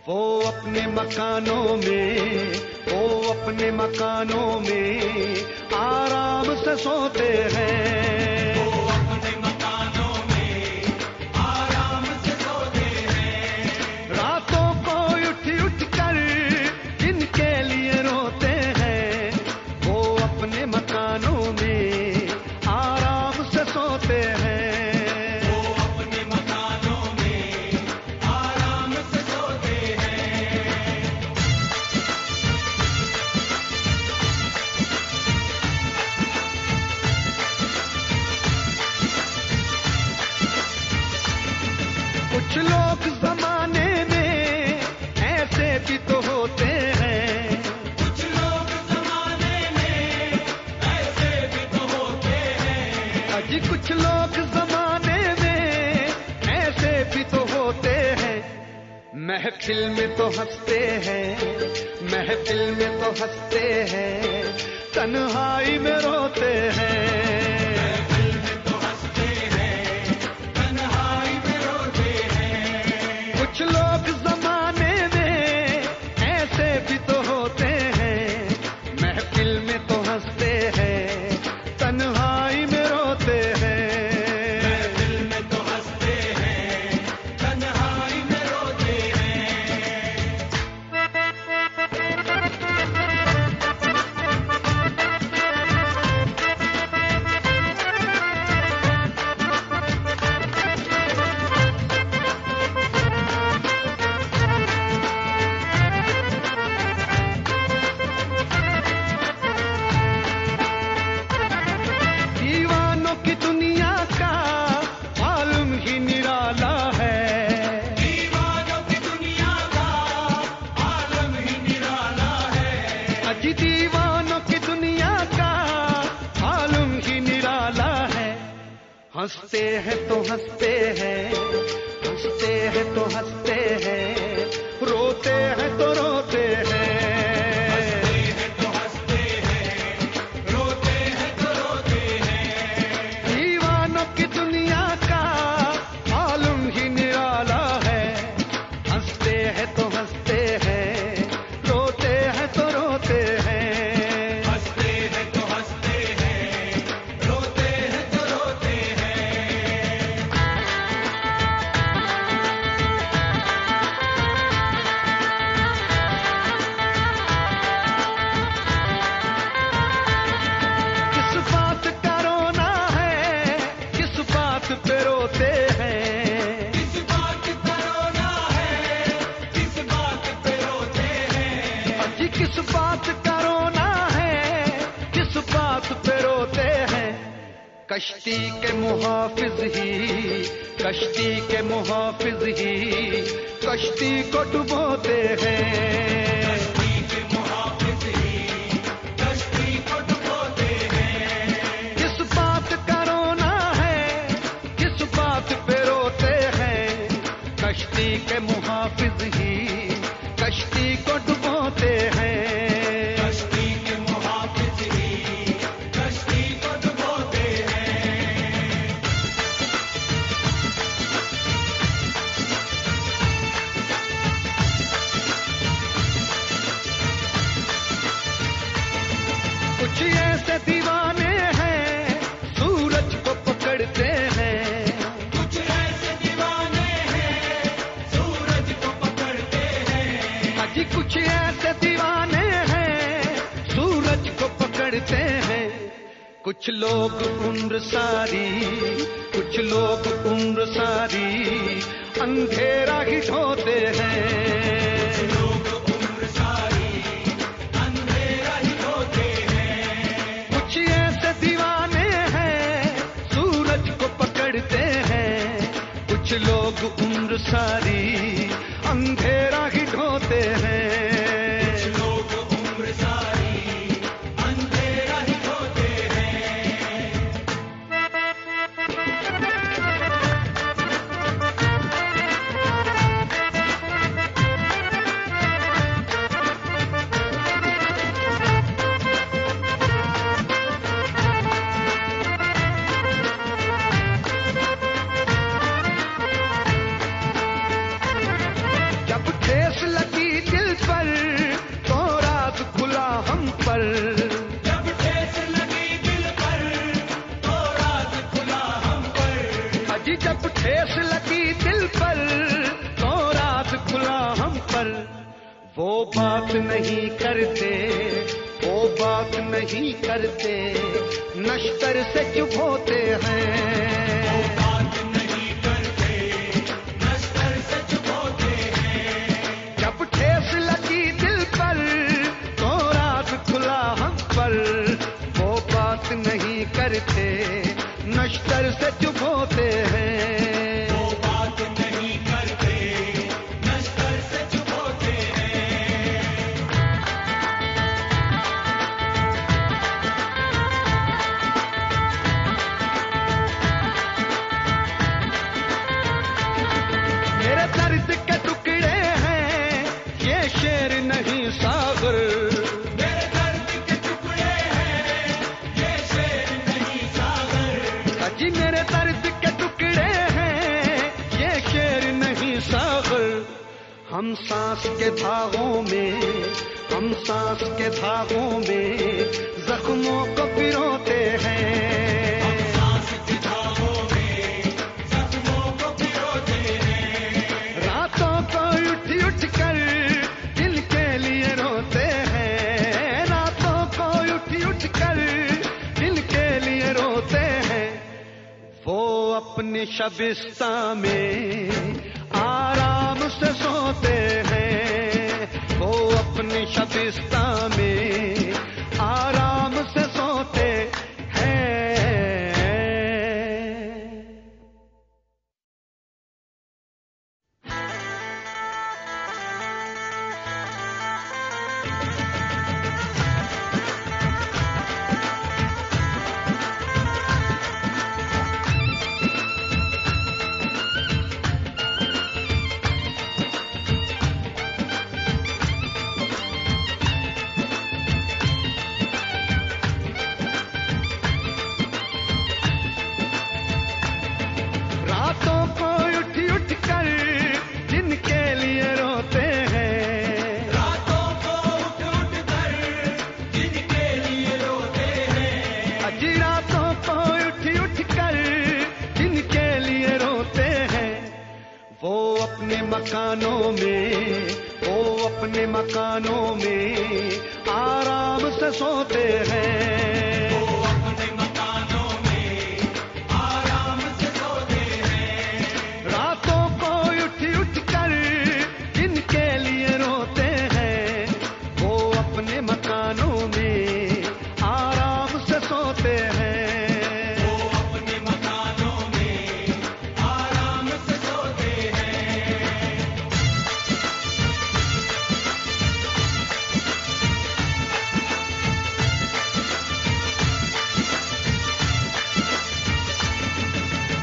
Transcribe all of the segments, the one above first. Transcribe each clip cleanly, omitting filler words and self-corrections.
वो अपने मकानों में, वो अपने मकानों में आराम से सोते हैं। वो अपने मकानों में आराम से सोते हैं। रातों को उठ उठ कर जिनके लिए रोते हैं, वो अपने मकानों में आराम से सोते हैं। कुछ लोग जमाने में ऐसे भी तो होते हैं, कुछ लोग जमाने में ऐसे भी तो होते हैं। अजी कुछ लोग जमाने में ऐसे भी तो होते हैं। महफिल में तो हंसते हैं, महफिल में तो हंसते हैं, तन्हाई में रोते हैं। कुछ लोग जमाने में ऐसे भी तो होते हैं, महफिल में तो हंसते हैं, तन्हाई में रोते हैं। महफिल में तो हंसते हैं, तन्हाई में रोते हैं। दीवानों की दुनिया का मालूम ही निराला है, दीवानों की दुनिया का आलम ही निराला है। अजी दीवानों की दुनिया का मालूम ही निराला है। हंसते हैं तो हंसते हैं, हंसते हैं तो हंसते हैं, रोते हैं तो रोते हैं। दीवानों की दुनिया का मालूम ही निराला है। हंसते हैं तो हंसते हैं, रोते हैं तो रोते हैं। हंसते हैं तो हंसते हैं, रोते हैं तो रोते हैं। किस बात का रोना है, किस बात पे रोते हैं। किस बात का रोना है, किस बात पे रोते हैं। अजी किस बात का रोना है, किस बात पे रोते हैं। कश्ती के मुहाफिज ही, कश्ती के मुहाफिज ही कश्ती को डुबोते हैं। कश्ती के मुहाफिज ही कश्ती को डुबोते हैं। किस बात का रोना है, किस बात पे रोते हैं। कश्ती के मुहाफिज ही कश्ती को डुबोते हैं। कश्ती के मुहाफिज ही कश्ती को डुबोते हैं। कुछ ऐसे दीवाने हैं सूरज को पकड़ते हैं, कुछ ऐसे दीवाने हैं सूरज को पकड़ते हैं। अजी कुछ ऐसे दीवाने हैं सूरज को पकड़ते हैं। कुछ लोग उम्र सारी, कुछ लोग उम्र सारी अंधेरा ही ढोते हैं। लोग उम्र सारी अंधेरा ही ढोते हैं। कुछ ऐसे दीवाने हैं सूरज को पकड़ते हैं। कुछ लोग उम्र सारी अंधेरा ही ढोते हैं। कुछ लोग उम्र सारी अंधेरा ही ढोते हैं। वो बात नहीं करते, वो बात नहीं करते, नश्तर से चुप होते हैं। वो बात नहीं करते, नश्तर से चुप होते हैं। जब ठेस लगी दिल पर तो रात खुला हम पर, वो बात नहीं करते, नश्तर से चुप होते हैं। वो बात नहीं करते, नश्तर से चुप होते हैं। मेरे दर्द के टुकड़े हैं, ये शेर नहीं सागर। मेरे दर्द के टुकड़े हैं, ये शेर नहीं सागर। अजी मेरे दर्द के टुकड़े हैं, ये शेर नहीं सागर। हम सांस के धागों में, हम सांस के धागों में जख्मों को पिरोते हैं। हम सांस के धागों में जख्मों को पिरोते हैं। रातों को उठ उठ कर दिल के लिए रोते हैं। रातों को उठ उठ कर दिल के लिए रोते हैं। वो अपने शबिस्ता में आराम से सोते हैं। वो अपने शबिस्ता में आराम से सोते हैं। रातों को उठ उठ कर दिन के लिए रोते हैं। रातों को उठ उठ कर दिन के लिए रोते हैं। अजी रातों को उठ उठ कर दिन के लिए रोते हैं। वो अपने मकानों में, वो अपने मकानों में आराम से सोते हैं। वो अपने मकानों में आराम से सोते हैं। रातों को उठ उठ कर दिन के लिए रोते हैं। वो अपने मकानों में आराम से सोते हैं। वो अपने मकानों में आराम से सोते हैं।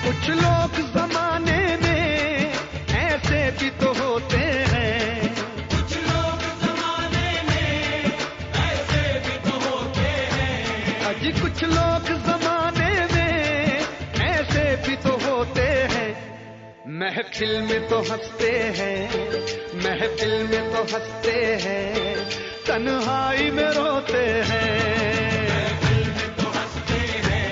कुछ लोग जमाने में ऐसे भी तो होते हैं। कुछ लोग जमाने में ऐसे भी तो होते हैं। अजी कुछ लोग जमाने में ऐसे भी तो होते हैं। महफिल में तो हंसते हैं, महफिल में तो हंसते हैं, तन्हाई में रोते हैं। दिल में तो हंसते हैं,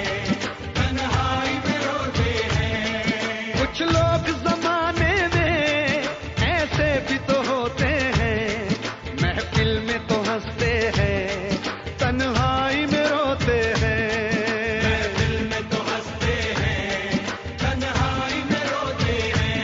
तन्हाई में रोते हैं। कुछ लोग जमाने में ऐसे भी तो होते हैं। महफिल में तो हंसते हैं, तन्हाई में रोते हैं। दिल में तो हंसते हैं, तन्हाई में रोते हैं।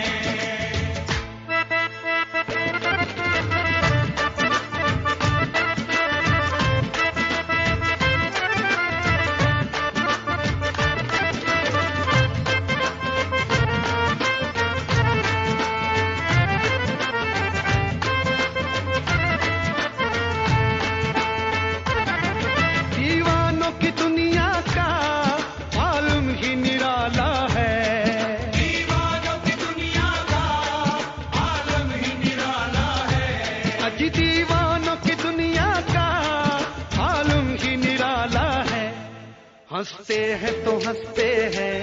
दीवानों की दुनिया का मालूम ही निराला है। दीवानों की दुनिया का आलम ही निराला है। अजी दीवानों की दुनिया का मालूम ही निराला है। हंसते हैं तो हंसते हैं,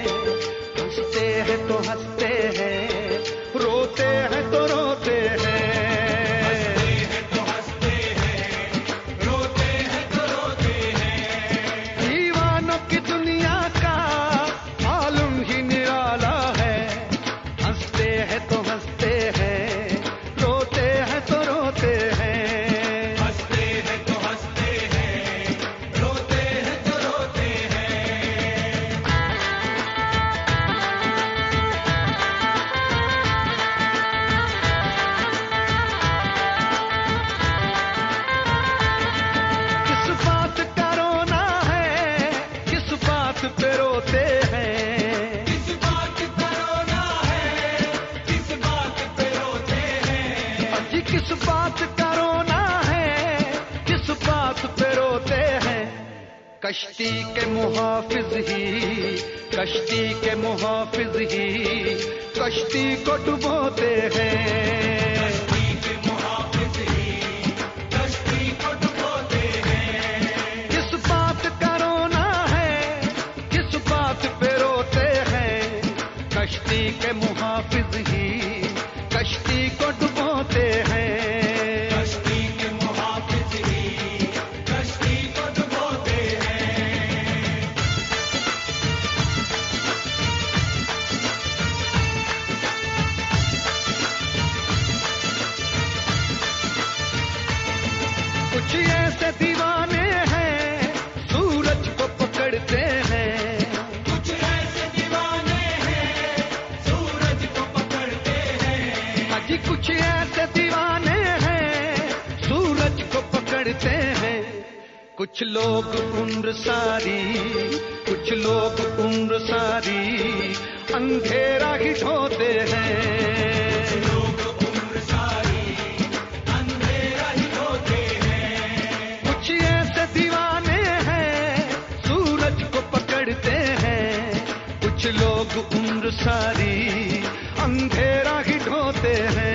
हंसते हैं तो हंसते हैं, रोते हैं तो रोते हैं। हंसते हैं तो हंसते हैं, रोते हैं तो रोते हैं। दीवानों की दुनिया का मालूम ही निराला है। हंसते हैं तो हंसते हैं, रोते हैं तो रोते हैं। किस बात का रोना है, किस बात पे रोते हैं। कश्ती के मुहाफिज ही, कश्ती के मुहाफिज ही कश्ती को डुबोते हैं। कश्ती के मुहाफिज ही कश्ती को डुबोते हैं। किस बात का रोना है, किस बात पे रोते हैं। कश्ती के मुहाफिज ही कश्ती को डुबोते हैं। कश्ती के मुहाफिज ही कश्ती को डुबोते हैं। कुछ ऐसे दीवाने हैं सूरज को पकड़ते हैं। कुछ ऐसे दीवाने हैं सूरज को पकड़ते हैं। अजी कुछ ऐसे दीवाने हैं सूरज को पकड़ते हैं। कुछ लोग उम्र सारी, कुछ लोग उम्र सारी अंधेरा ही ढोते हैं। लोग उम्र सारी अंधेरा ही ढोते हैं। कुछ ऐसे दीवाने हैं सूरज को पकड़ते हैं। कुछ लोग उम्र सारी अंधेरा ही ढोते हैं।